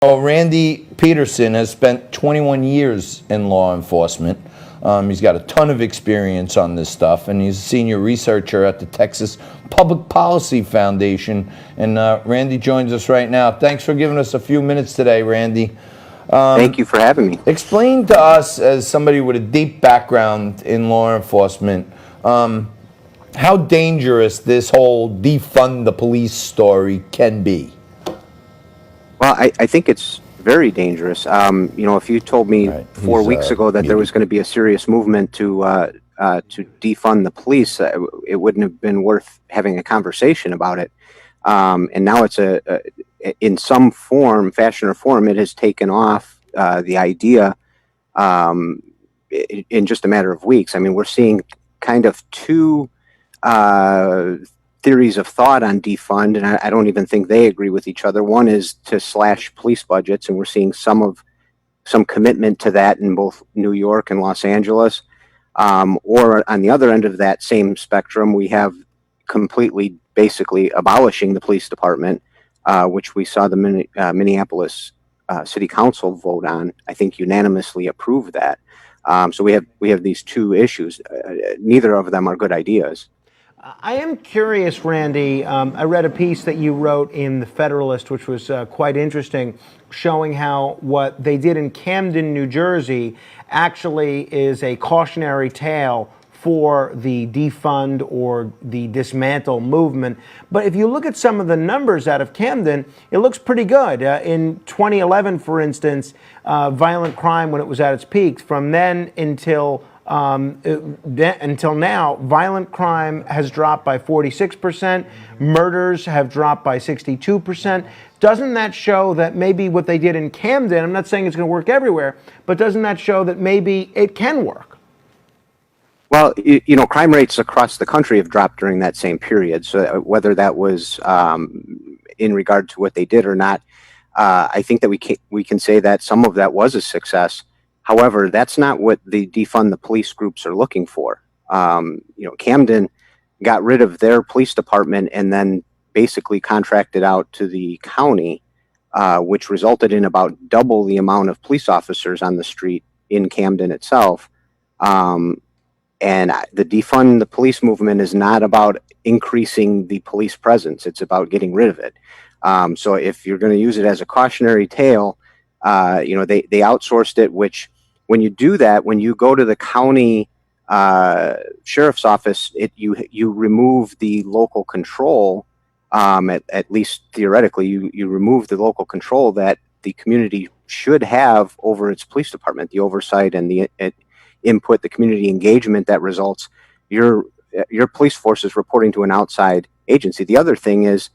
Well, Randy Petersen has spent 21 years in law enforcement. He's got a ton of experience on this stuff, and he's a senior researcher at the Texas Public Policy Foundation. And Randy joins us right now. Thanks for giving us a few minutes today, Randy. Thank you for having me. Explain to us, as somebody with a deep background in law enforcement, how dangerous this whole defund the police story can be. Well, I think it's very dangerous. If you told me Right. 4 weeks ago that there was going to be a serious movement to defund the police, it wouldn't have been worth having a conversation about it. And now it's in some form, fashion or form, it has taken off the idea in just a matter of weeks. I mean, we're seeing kind of two theories of thought on defund, and I don't even think they agree with each other. One is to slash police budgets, and we're seeing some commitment to that in both New York and Los Angeles. Or on the other end of that same spectrum, we have completely, basically abolishing the police department, which we saw the Minneapolis City Council vote on. I think unanimously approved that. So we have these two issues. Neither of them are good ideas. I am curious, Randy. I read a piece that you wrote in The Federalist, which was quite interesting, showing how what they did in Camden, New Jersey, actually is a cautionary tale for the defund or the dismantle movement. But if you look at some of the numbers out of Camden, it looks pretty good. In 2011, for instance, violent crime, when it was at its peak, from then until now, violent crime has dropped by 46%, murders have dropped by 62%. Doesn't that show that maybe what they did in Camden, I'm not saying it's going to work everywhere, but doesn't that show that maybe it can work? Well, crime rates across the country have dropped during that same period. So whether that was in regard to what they did or not, I think that we can say that some of that was a success. However, that's not what the defund the police groups are looking for. Camden got rid of their police department and then basically contracted out to the county, which resulted in about double the amount of police officers on the street in Camden itself. And the defund the police movement is not about increasing the police presence. It's about getting rid of it. So if you're going to use it as a cautionary tale, they outsourced it, which when you do that, when you go to the county sheriff's office, you remove the local control, at least theoretically, you remove the local control that the community should have over its police department, the oversight and the input, the community engagement that results. Your police force is reporting to an outside agency. The other thing is,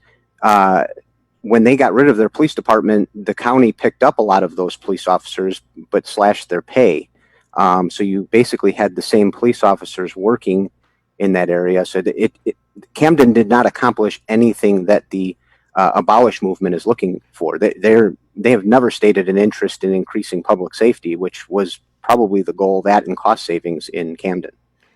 when they got rid of their police department, the county picked up a lot of those police officers, but slashed their pay. So you basically had the same police officers working in that area. So Camden did not accomplish anything that the abolish movement is looking for. They have never stated an interest in increasing public safety, which was probably the goal, that and cost savings in Camden.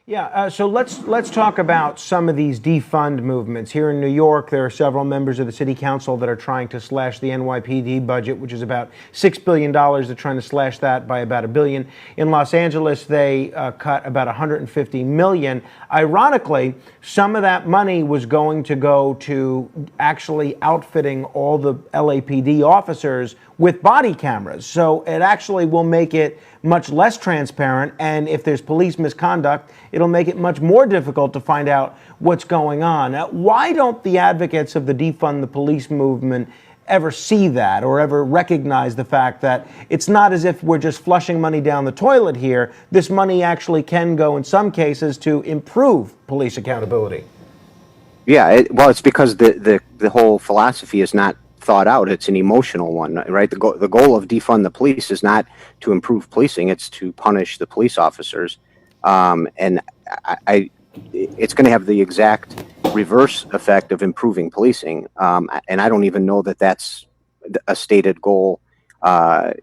Yeah, so let's talk about some of these defund movements. Here in New York, there are several members of the city council that are trying to slash the NYPD budget, which is about $6 billion. They're trying to slash that by about $1 billion. In Los Angeles, they cut about $150 million. Ironically, some of that money was going to go to actually outfitting all the LAPD officers with body cameras. So it actually will make it much less transparent, and if there's police misconduct, it'll make it much more difficult to find out what's going on. Why don't the advocates of the defund the police movement ever see that or ever recognize the fact that it's not as if we're just flushing money down the toilet here? This money actually can go, in some cases, to improve police accountability. Yeah, it's because the whole philosophy is not thought out. It's an emotional one, right? The goal of defund the police is not to improve policing; it's to punish the police officers, and it's going to have the exact reverse effect of improving policing. And I don't even know that that's a stated goal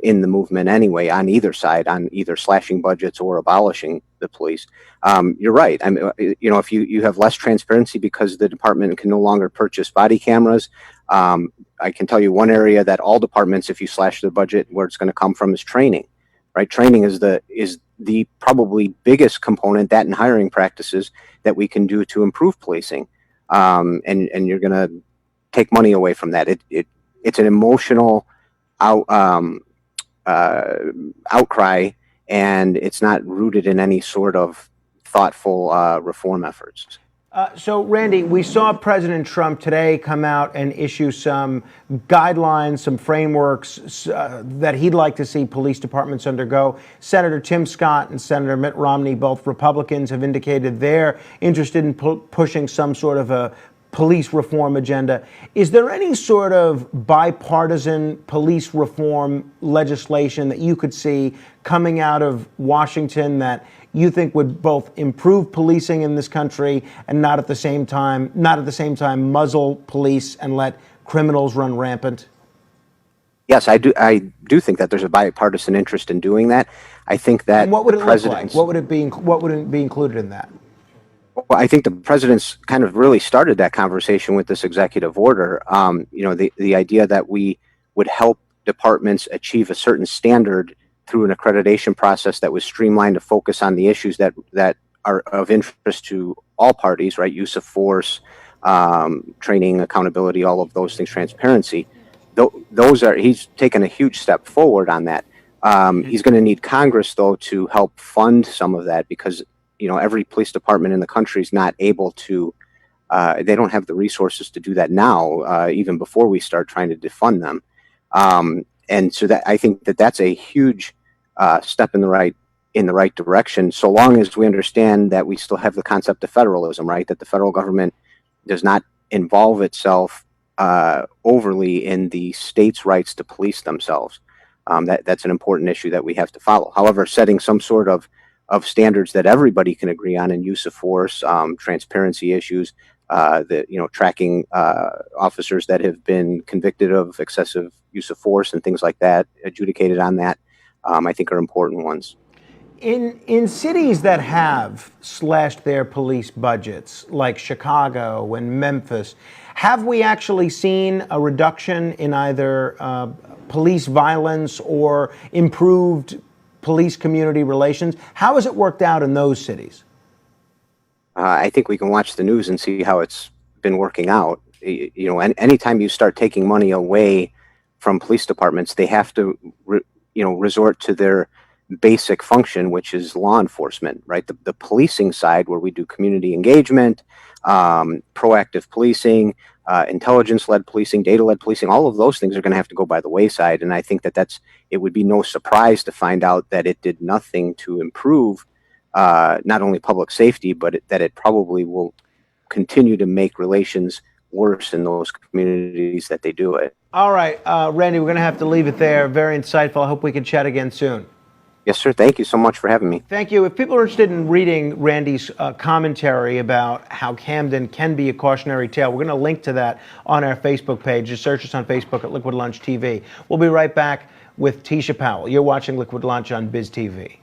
in the movement anyway, on either side, on either slashing budgets or abolishing the police. You're right. I mean, if you have less transparency because the department can no longer purchase body cameras, I can tell you one area that all departments, if you slash their budget, where it's going to come from is training, right? Training is the probably biggest component, that and hiring practices, that we can do to improve policing. And you're going to take money away from that. It's an emotional outcry, and it's not rooted in any sort of thoughtful reform efforts. So, Randy, we saw President Trump today come out and issue some guidelines, some frameworks that he'd like to see police departments undergo. Senator Tim Scott and Senator Mitt Romney, both Republicans, have indicated they're interested in pushing some sort of a police reform agenda. Is there any sort of bipartisan police reform legislation that you could see coming out of Washington that you think would both improve policing in this country and not at the same time muzzle police and let criminals run rampant? Yes, I do. I do think that there's a bipartisan interest in doing that. I think that And what would it look like? What would it be included in that? Well, I think the president's kind of really started that conversation with this executive order. The idea that we would help departments achieve a certain standard through an accreditation process that was streamlined to focus on the issues that are of interest to all parties, right? Use of force, training, accountability, all of those things, transparency. He's taken a huge step forward on that. He's going to need Congress, though, to help fund some of that, because every police department in the country is not able to, they don't have the resources to do that now, even before we start trying to defund them. And so that, I think that that's a huge step in the right direction, so long as we understand that we still have the concept of federalism, right? That the federal government does not involve itself overly in the states' rights to police themselves. That's an important issue that we have to follow. However, setting some sort of standards that everybody can agree on in use of force, transparency issues, tracking officers that have been convicted of excessive use of force and things like that, adjudicated on that, I think are important ones. In cities that have slashed their police budgets, like Chicago and Memphis, have we actually seen a reduction in either police violence or improved police community relations? How has it worked out in those cities? I think we can watch the news and see how it's been working out. Anytime you start taking money away from police departments, they have to, resort to their basic function, which is law enforcement, right? The policing side, where we do community engagement, proactive policing, intelligence-led policing, data-led policing, all of those things are going to have to go by the wayside. And I think that it would be no surprise to find out that it did nothing to improve not only public safety, but that it probably will continue to make relations worse in those communities that they do it. All right, Randy, we're going to have to leave it there. Very insightful. I hope we can chat again soon. Yes, sir. Thank you so much for having me. Thank you. If people are interested in reading Randy's commentary about how Camden can be a cautionary tale, we're going to link to that on our Facebook page. Just search us on Facebook at Liquid Lunch TV. We'll be right back with Tisha Powell. You're watching Liquid Lunch on Biz TV.